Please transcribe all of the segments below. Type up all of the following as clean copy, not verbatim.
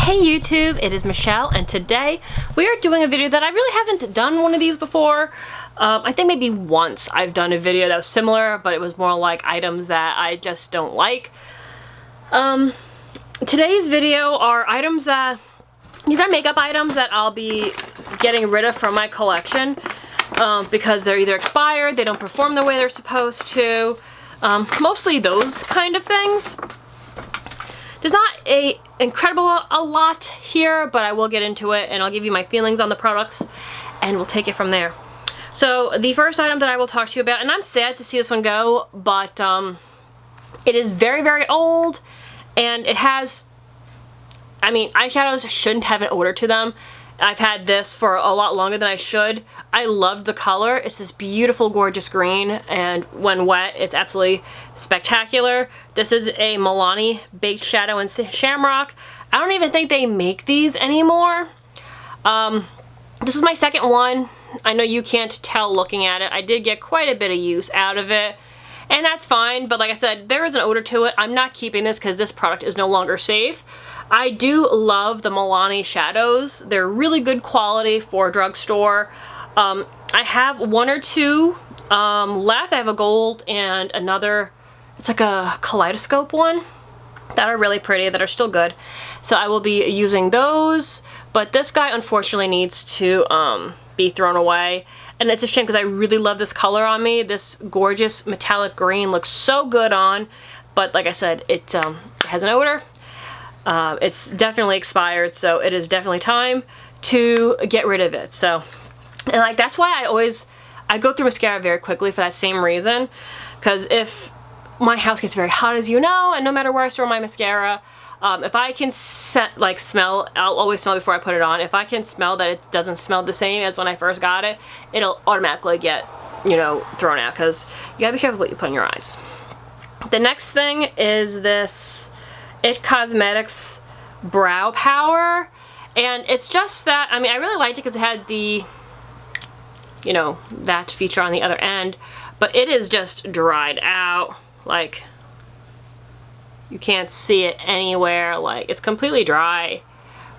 Hey YouTube, it is Michelle, and today we are doing a video that I really haven't done one of these before. I think maybe once I've done a video that was similar, but it was more like items that I just don't like. Today's video are items that, these are makeup items that I'll be getting rid of from my collection because they're either expired, they don't perform the way they're supposed to, mostly those kind of things. There's not a lot here, but I will get into it and I'll give you my feelings on the products and we'll take it from there. So the first item that I will talk to you about, and I'm sad to see this one go, but it is very, very old and it has, I mean, eyeshadows shouldn't have an odor to them. I've had this for a lot longer than I should. I loved the color. It's this beautiful, gorgeous green, and when wet, it's absolutely spectacular. This is a Milani Baked Shadow and Shamrock. I don't even think they make these anymore. This is my second one. I know you can't tell looking at it. I did get quite a bit of use out of it, and that's fine, but like I said, there is an odor to it. I'm not keeping this because this product is no longer safe. I do love the Milani shadows. They're really good quality for a drugstore. I have one or two left. I have a gold and another, it's like a kaleidoscope one, that are really pretty, that are still good. So I will be using those, but this guy unfortunately needs to be thrown away. And it's a shame because I really love this color on me. This gorgeous metallic green looks so good on, but like I said, it has an odor. It's definitely expired, so it is definitely time to get rid of it. So, and like that's why I go through mascara very quickly for that same reason, because if my house gets very hot, as you know, and no matter where I store my mascara, if I can smell, I'll always smell before I put it on. If I can smell that it doesn't smell the same as when I first got it, it'll automatically get, you know, thrown out, because you gotta be careful what you put in your eyes. The next thing is this It Cosmetics brow power, and it's just that, I mean, I really liked it because it had the, you know, that feature on the other end, but it is just dried out. Like, you can't see it anywhere. Like, it's completely dry,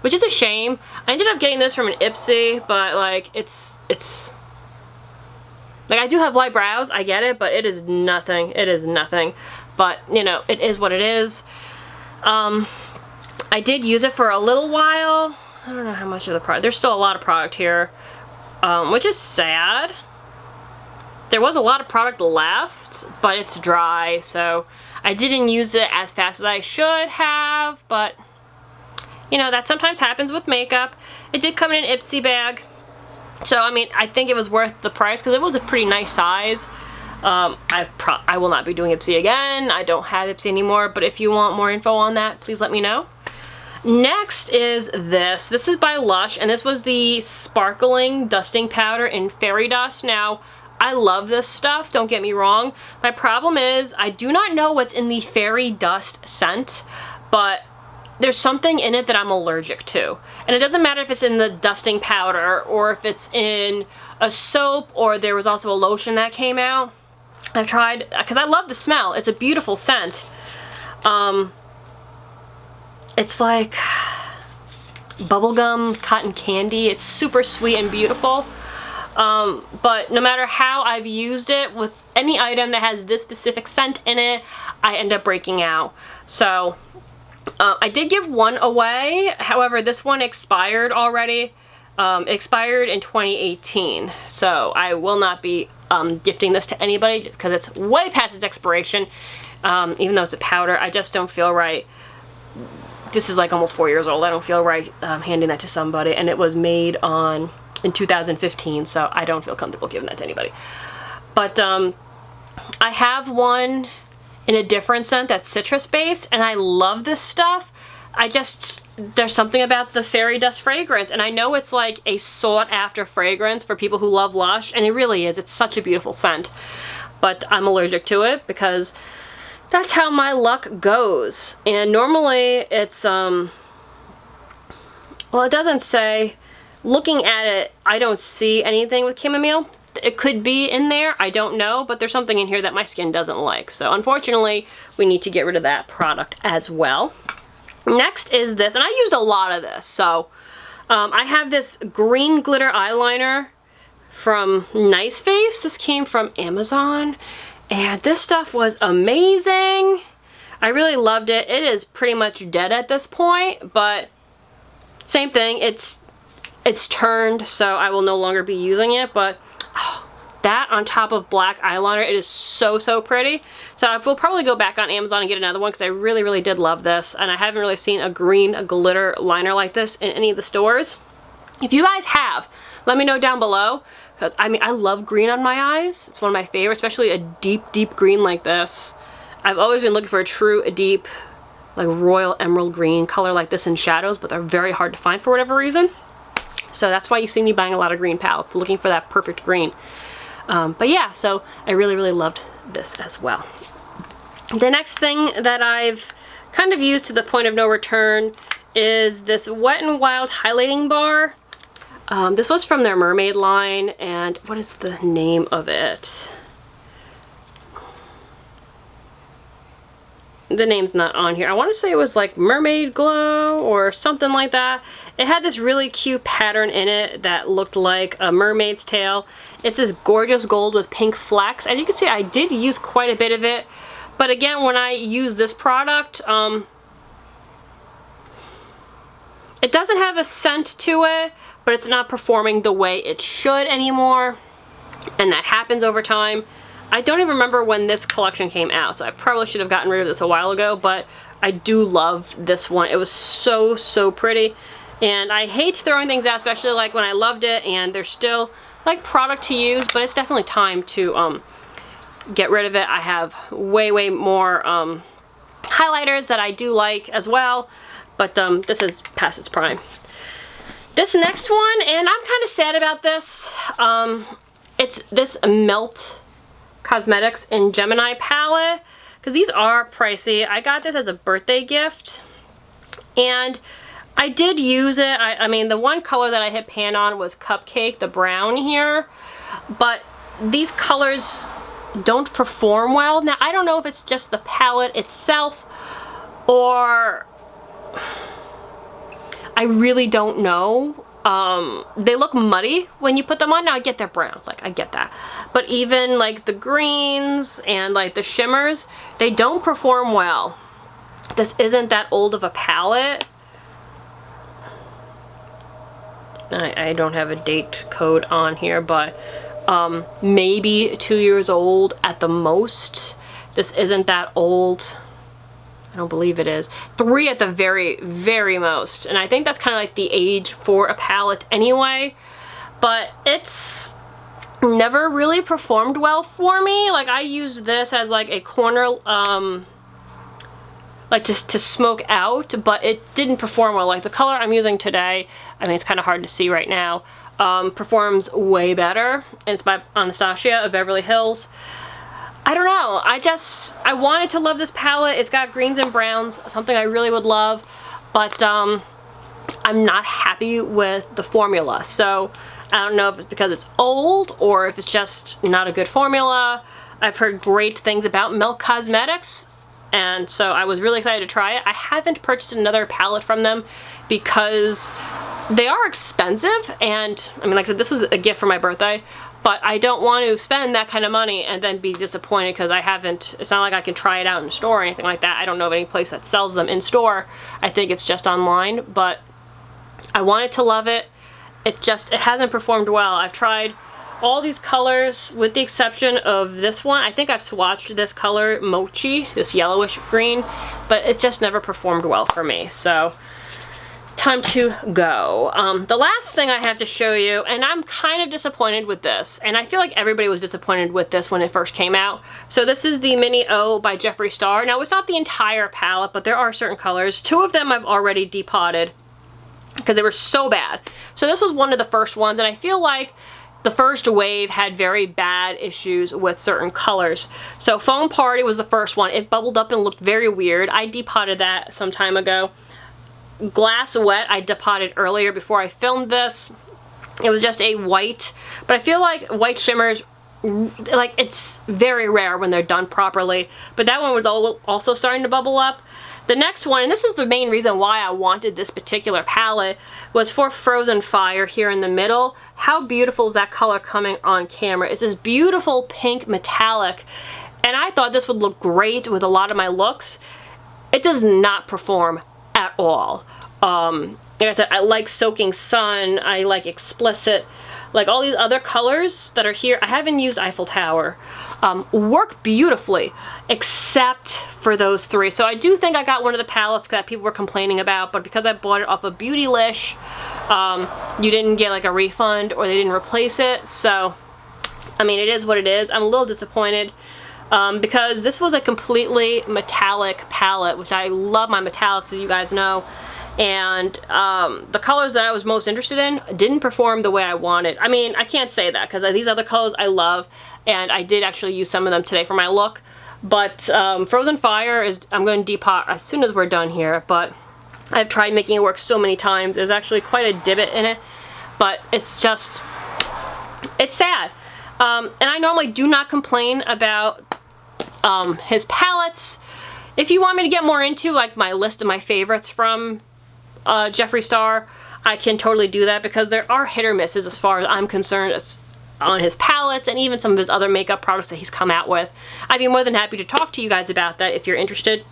which is a shame. I ended up getting this from an Ipsy, but like it's like, I do have light brows, I get it, but it is nothing. It is nothing. But you know, it is what it is. I did use it for a little while. I don't know how much of the product. There's still a lot of product here, which is sad. There was a lot of product left, but it's dry, so I didn't use it as fast as I should have, but you know, that sometimes happens with makeup. It did come in an Ipsy bag, so I mean, I think it was worth the price because it was a pretty nice size. I will not be doing Ipsy again. I don't have Ipsy anymore, but if you want more info on that, please let me know. Next is this. This is by Lush, and this was the Sparkling Dusting Powder in Fairy Dust. Now, I love this stuff, don't get me wrong. My problem is, I do not know what's in the Fairy Dust scent, but there's something in it that I'm allergic to. And it doesn't matter if it's in the dusting powder, or if it's in a soap, or there was also a lotion that came out. I've tried, because I love the smell. It's a beautiful scent. It's like bubblegum, cotton candy. It's super sweet and beautiful. But no matter how I've used it with any item that has this specific scent in it, I end up breaking out. So I did give one away. However, this one expired already. It expired in 2018. So I will not be gifting this to anybody because it's way past its expiration. Even though it's a powder, I just don't feel right. This is like almost 4 years old. I don't feel right handing that to somebody, and it was made in 2015, so I don't feel comfortable giving that to anybody. But I have one in a different scent that's citrus based, and I love this stuff. There's something about the Fairy Dust fragrance, and I know it's like a sought after fragrance for people who love Lush, and it really is. It's such a beautiful scent, but I'm allergic to it because that's how my luck goes. And normally it's well, it doesn't say. Looking at it, I don't see anything with chamomile. It could be in there, I don't know, but there's something in here that my skin doesn't like. So unfortunately, we need to get rid of that product as well. Next is this, and I used a lot of this. So I have this green glitter eyeliner from Nice Face. This came from Amazon, and this stuff was amazing. I really loved it. It is pretty much dead at this point, but same thing. It's turned, so I will no longer be using it, but that on top of black eyeliner, it is so, so pretty. So I will probably go back on Amazon and get another one because I really, really did love this, and I haven't really seen a green glitter liner like this in any of the stores. If you guys have, let me know down below, because I mean, I love green on my eyes. It's one of my favorites, especially a deep, deep green like this. I've always been looking for a true, deep, like royal emerald green color like this in shadows, but they're very hard to find for whatever reason. So that's why you see me buying a lot of green palettes, looking for that perfect green. But yeah, so I really, really loved this as well. The next thing that I've kind of used to the point of no return is this Wet n Wild highlighting bar. This was from their mermaid line, and what is the name of it? The name's not on here. I want to say it was like Mermaid Glow or something like that. It had this really cute pattern in it that looked like a mermaid's tail. It's this gorgeous gold with pink flecks. As you can see, I did use quite a bit of it. But again, when I use this product, it doesn't have a scent to it, but it's not performing the way it should anymore. And that happens over time. I don't even remember when this collection came out, so I probably should have gotten rid of this a while ago, but I do love this one. It was so, so pretty. And I hate throwing things out, especially like when I loved it and there's still like product to use, but it's definitely time to get rid of it. I have way, way more highlighters that I do like as well, but this is past its prime. This next one, and I'm kind of sad about this, it's this Melt Cosmetics in Gemini palette, because these are pricey. I got this as a birthday gift, and I did use it. I mean, the one color that I hit pan on was Cupcake, the brown here, but these colors don't perform well. Now, I don't know if it's just the palette itself, or I really don't know. They look muddy when you put them on. Now I get they're browns, like I get that. But even like the greens and like the shimmers, they don't perform well. This isn't that old of a palette. I don't have a date code on here, but maybe 2 years old at the most. This isn't that old. I don't believe it is. 3 at the very, very most. And I think that's kind of like the age for a palette anyway. But it's never really performed well for me. Like, I used this as like a corner, like to smoke out, but it didn't perform well. Like the color I'm using today, I mean, it's kind of hard to see right now, performs way better. And it's by Anastasia of Beverly Hills. I don't know, I wanted to love this palette. It's got greens and browns, something I really would love, but I'm not happy with the formula. So I don't know if it's because it's old or if it's just not a good formula. I've heard great things about Melt Cosmetics, and so I was really excited to try it. I haven't purchased another palette from them because they are expensive, and I mean, like I said, this was a gift for my birthday, but I don't want to spend that kind of money and then be disappointed because I haven't, it's not like I can try it out in store or anything like that. I don't know of any place that sells them in store. I think it's just online, but I wanted to love it. It hasn't performed well. I've tried all these colors with the exception of this one. I think I've swatched this color, Mochi, this yellowish green, but it's just never performed well for me. So time to go. The last thing I have to show you, and I'm kind of disappointed with this, and I feel like everybody was disappointed with this when it first came out. So this is the Mini O by Jeffree Star. Now, it's not the entire palette, but there are certain colors. 2 of them I've already depotted because they were so bad. So this was one of the first ones, and I feel like the first wave had very bad issues with certain colors. So Foam Party was the first one. It bubbled up and looked very weird. I depotted that some time ago. Glass Wet I depotted earlier before I filmed this. It was just a white, but I feel like white shimmers, like, it's very rare when they're done properly, but that one was also starting to bubble up. The next one, and this is the main reason why I wanted this particular palette, was for Frozen Fire here in the middle. How beautiful is that color coming on camera? It's this beautiful pink metallic, and I thought this would look great with a lot of my looks. It does not perform at all. Like I said, I like Soaking Sun, I like Explicit, like all these other colors that are here. I haven't used Eiffel Tower. Work beautifully, except for those three. So I do think I got one of the palettes that people were complaining about, but because I bought it off of Beautylish, you didn't get like a refund or they didn't replace it. So, I mean, it is what it is. I'm a little disappointed because this was a completely metallic palette, which I love my metallics, as you guys know. And the colors that I was most interested in didn't perform the way I wanted. I mean, I can't say that because these other colors I love, and I did actually use some of them today for my look. But Frozen Fire is, I'm going to depot as soon as we're done here, but I've tried making it work so many times. There's actually quite a divot in it, but it's just, it's sad. And I normally do not complain about his palettes. If you want me to get more into like my list of my favorites from Jeffree Star, I can totally do that because there are hit or misses as far as I'm concerned on his palettes and even some of his other makeup products that he's come out with. I'd be more than happy to talk to you guys about that if you're interested,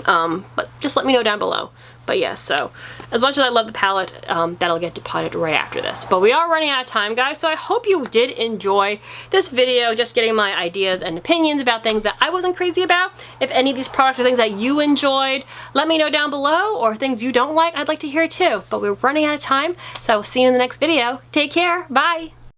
but just let me know down below. But yes, so as much as I love the palette, that'll get deposited right after this. But we are running out of time, guys, so I hope you did enjoy this video, just getting my ideas and opinions about things that I wasn't crazy about. If any of these products are things that you enjoyed, let me know down below, or things you don't like, I'd like to hear it too. But we're running out of time, so I will see you in the next video. Take care, bye!